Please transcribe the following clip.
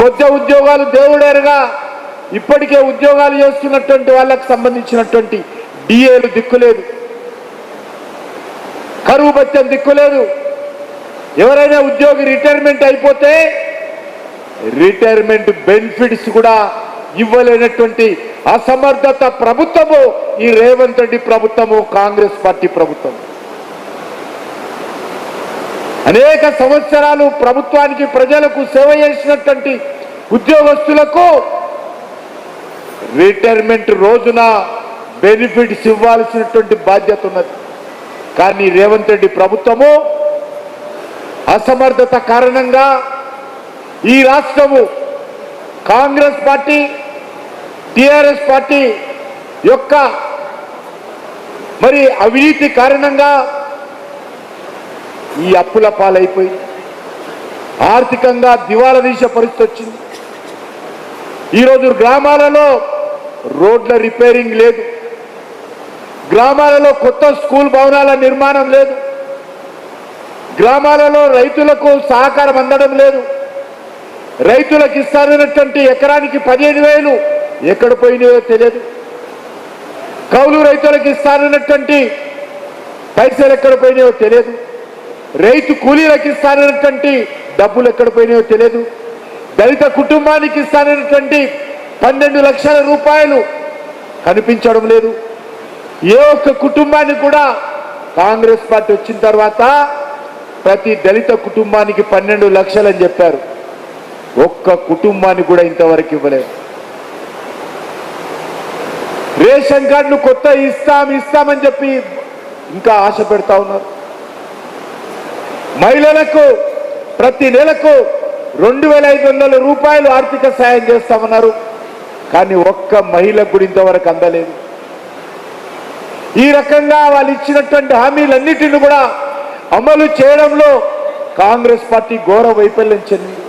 కొత్త ఉద్యోగాలు దేవుడేరుగా ఇప్పటికే ఉద్యోగాలు చేస్తున్నటువంటి వాళ్ళకు సంబంధించినటువంటి డిఏలు దిక్కులేదు, కరువు భత్యం దిక్కులేదు. ఎవరైనా ఉద్యోగి రిటైర్మెంట్ అయిపోతే రిటైర్మెంట్ బెనిఫిట్స్ కూడా ఇవ్వలేనటువంటి అసమర్థత ప్రభుత్వము ఈ రేవంత్ రెడ్డి ప్రభుత్వము, కాంగ్రెస్ పార్టీ ప్రభుత్వం. అనేక సంవత్సరాలు ప్రభుత్వానికి ప్రజలకు సేవ చేసినటువంటి ఉద్యోగస్తులకు రిటైర్మెంట్ రోజున బెనిఫిట్స్ ఇవ్వాల్సినటువంటి బాధ్యత ఉన్నది. కానీ రేవంత్ రెడ్డి ప్రభుత్వము అసమర్థత కారణంగా ఈ రాష్ట్రము కాంగ్రెస్ పార్టీ టిఆర్ఎస్ పార్టీ యొక్క మరి అవినీతి కారణంగా ఈ అప్పుల పాలైపోయి ఆర్థికంగా దివాలా తీసే పరిస్థితి వచ్చింది. ఈరోజు గ్రామాలలో రోడ్ల రిపేరింగ్ లేదు, గ్రామాలలో కొత్త స్కూల్ భవనాల నిర్మాణం లేదు, గ్రామాలలో రైతులకు సహకారం అందడం లేదు. రైతులకు ఇస్తారన్నటువంటి ఎకరానికి 15,000 ఎక్కడ పోయినాయో తెలియదు. కౌలు రైతులకు ఇస్తారన్నటువంటి పైసలు ఎక్కడ పోయినాయో తెలియదు. రైతు కూలీలకు ఇస్తారన్నటువంటి డబ్బులు ఎక్కడ పోయినాయో తెలియదు. దళిత కుటుంబానికి ఇస్తారన్నటువంటి 12 లక్షల రూపాయలు కనిపించడం లేదు. ఏ ఒక్క కుటుంబానికి కూడా కాంగ్రెస్ పార్టీ వచ్చిన తర్వాత ప్రతి దళిత కుటుంబానికి 12 లక్షలు అని చెప్పారు. ఒక్క కుటుంబానికి కూడా ఇంతవరకు ఇవ్వలేదు. రేషన్ కార్డును కొత్త ఇస్తామని చెప్పి ఇంకా ఆశ పెడతా ఉన్నారు. మహిళలకు ప్రతి నెలకు 2,500 రూపాయలు ఆర్థిక సాయం చేస్తామన్నారు. కానీ ఒక్క మహిళకు కూడా ఇంతవరకు అందలేదు. ఈ రకంగా వాళ్ళు ఇచ్చినటువంటి హామీలన్నిటిని కూడా అమలు చేయడంలో కాంగ్రెస్ పార్టీ ఘోర వైఫల్యం చెందింది.